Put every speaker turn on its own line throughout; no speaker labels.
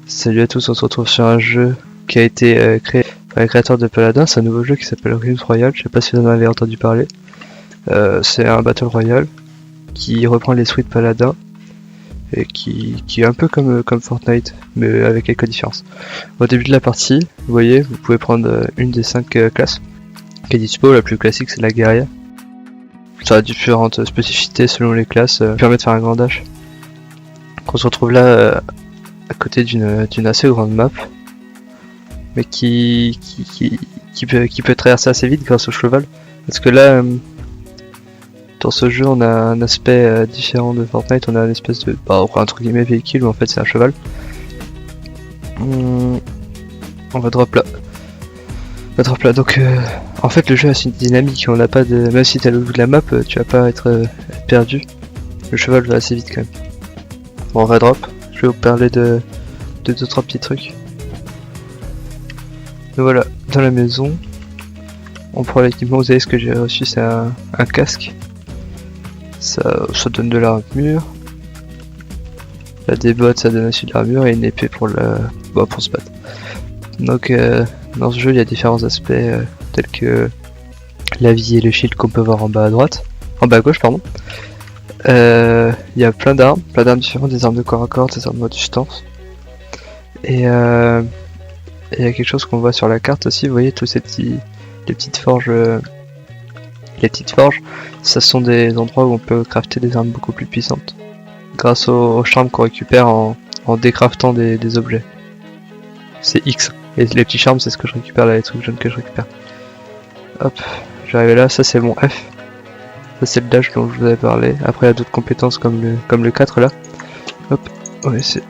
Salut à tous, on se retrouve sur un jeu qui a été créé par les créateurs de Paladin. C'est un nouveau jeu qui s'appelle Realms Royale, je sais pas si vous en avez entendu parler. C'est un Battle Royale qui reprend l'esprit de Paladin et qui est un peu comme Fortnite, mais avec quelques différences. Au début de la partie, vous voyez, vous pouvez prendre une des 5 classes qui est dispo. La plus classique, c'est la guerrière. Ça a différentes spécificités selon les classes, permet de faire un grand dash. On se retrouve là à côté d'une assez grande map, mais qui peut traverser assez vite grâce au cheval. Parce que là, dans ce jeu, on a un aspect différent de Fortnite. On a une espèce de, entre guillemets, véhicule, mais en fait c'est un cheval. On va drop là. Donc en fait le jeu a une dynamique. On n'a pas de, même si t'es à l'autre bout de la map, tu vas pas être perdu. Le cheval va assez vite quand même. Bon, on va drop. Je vais vous parler de 2-3 petits trucs. Donc voilà, dans la maison, on prend l'équipement. Vous savez, ce que j'ai reçu, c'est un casque. Ça donne de l'armure. La débotte, ça donne aussi de l'armure, et une épée pour se battre. Donc dans ce jeu, il y a différents aspects tels que la vie et le shield qu'on peut voir en bas à droite, en bas à gauche pardon. Il y a plein d'armes différentes, des armes de corps à corps, des armes de distance. Et il y a quelque chose qu'on voit sur la carte aussi, vous voyez tous ces les petites forges. Les petites forges, ça sont des endroits où on peut crafter des armes beaucoup plus puissantes, grâce aux charmes qu'on récupère en décraftant des objets. C'est X. Et les petits charmes, c'est ce que je récupère là, les trucs jaunes que je récupère. Hop, j'arrive là, ça c'est mon F. Ça c'est le dash dont je vous avais parlé. Après il y a d'autres compétences comme le 4 là. Hop, ouais c'est...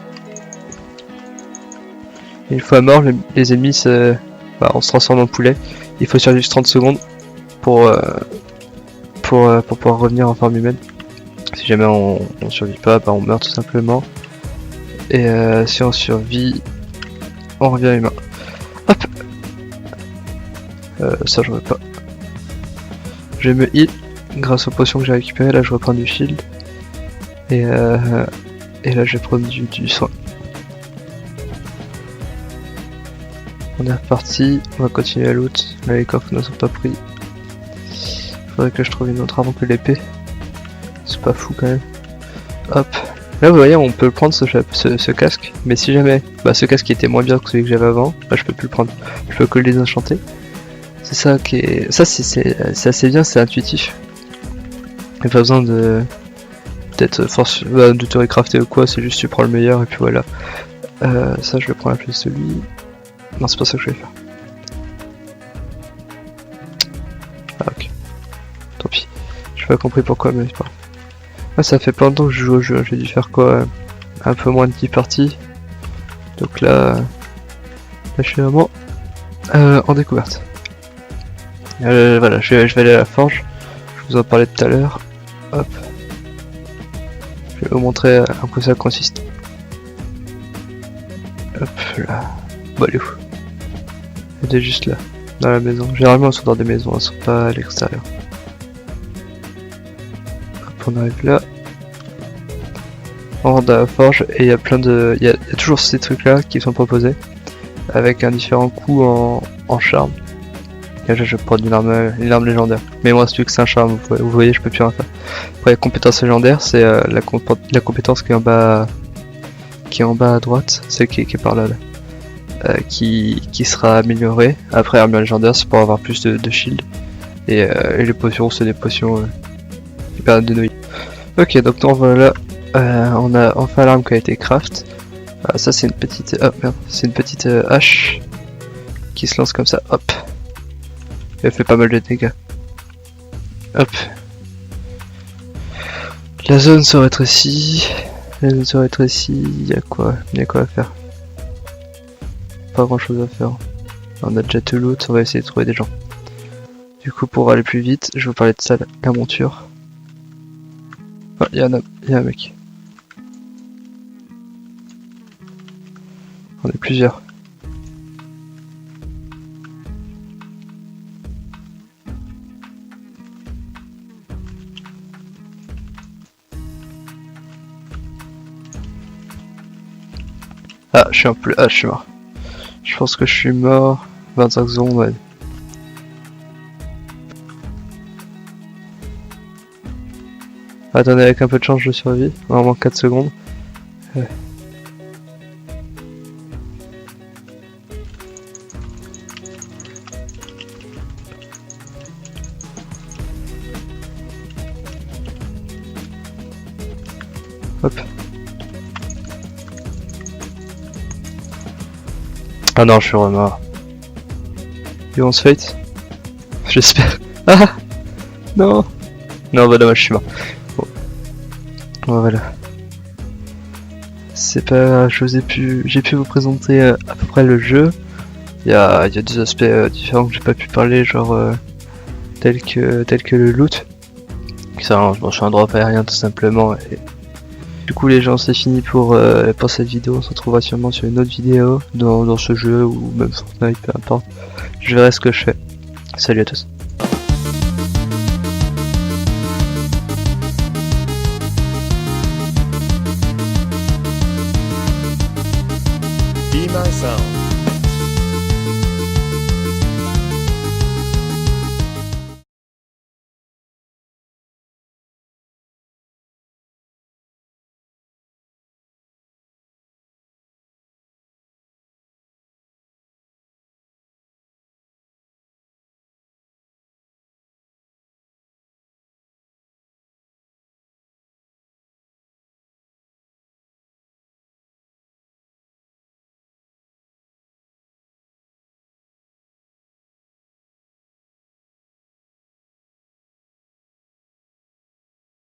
Une fois mort, les ennemis on se transforme en poulet. Il faut survivre 30 secondes pour pouvoir revenir en forme humaine. Si jamais on survit pas, on meurt tout simplement. Et si on survit, on revient humain. Hop, ça je veux pas. Je me heal grâce aux potions que j'ai récupérées. Là je reprends du shield. Et là je vais prendre du soin. On est reparti, on va continuer la loot. Là les coffres ne sont pas pris. Faudrait que je trouve une autre arme que l'épée. C'est pas fou quand même. Hop. Là vous voyez, on peut prendre ce casque. Mais si jamais ce casque qui était moins bien que celui que j'avais avant, je peux plus le prendre. Je peux que le désenchanter. C'est ça qui est... Ça c'est assez bien, c'est intuitif. Il n'y a pas besoin de... peut-être force de te recrafter ou quoi, c'est juste tu prends le meilleur et puis voilà. Ça je vais prendre la place de lui. Non, c'est pas ça que je vais faire. Ah ok. Tant pis. J'ai pas compris pourquoi, mais c'est pas. Ah, ça fait plein de temps que je joue au jeu. J'ai dû faire quoi, un peu moins de 10 parties. Donc là je suis vraiment en découverte. Voilà, je vais aller à la forge. Je vous en parlais tout à l'heure. Hop. Je vais vous montrer un peu ça consiste. Hop là. Bon, elle est où? Elle est juste là, dans la maison. Généralement elles sont dans des maisons, elles sont pas à l'extérieur. Hop, on arrive là. On rentre dans la forge et il y a plein de... Il y a toujours ces trucs là qui sont proposés. Avec un différent coup en charme. Et là je prends une arme légendaire. Mais moi c'est que c'est un charme, vous voyez je peux plus rien faire. Après la compétence légendaire c'est la compétence qui est en bas à droite, celle qui est par là. Qui sera améliorée. Après armure légendaire c'est pour avoir plus de shield. Et les potions c'est des potions qui permettent de noyer. Ok, donc voilà, on a enfin l'arme qui a été craft. Ça c'est une petite... Oh merde, c'est une petite hache qui se lance comme ça, hop. Elle fait pas mal de dégâts. Hop. La zone se rétrécit. Il y a quoi à faire? Pas grand chose à faire. On a déjà tout loot, on va essayer de trouver des gens. Du coup pour aller plus vite, je vais vous parler de ça, la monture. Ah, il y a un mec. On est plusieurs. Ah, je suis un peu... Ah, je suis mort. Je pense que je suis mort. 25 secondes, ouais. Attendez, avec un peu de chance, je survis. Vraiment 4 secondes. Ouais. Hop. Ah non, je suis remort. Et on se fight. J'espère. Ah non. Non, bah dommage, je suis mort. Bon. Voilà. C'est pas grave, j'ai pu vous présenter à peu près le jeu. Il y a des aspects différents que j'ai pas pu parler, genre tel que le loot. Ça, je suis un drop aérien tout simplement. Et du coup, les gens, c'est fini pour cette vidéo. On se retrouvera sûrement sur une autre vidéo dans ce jeu ou même Fortnite, peu importe. Je verrai ce que je fais. Salut à tous.
Be My Sound.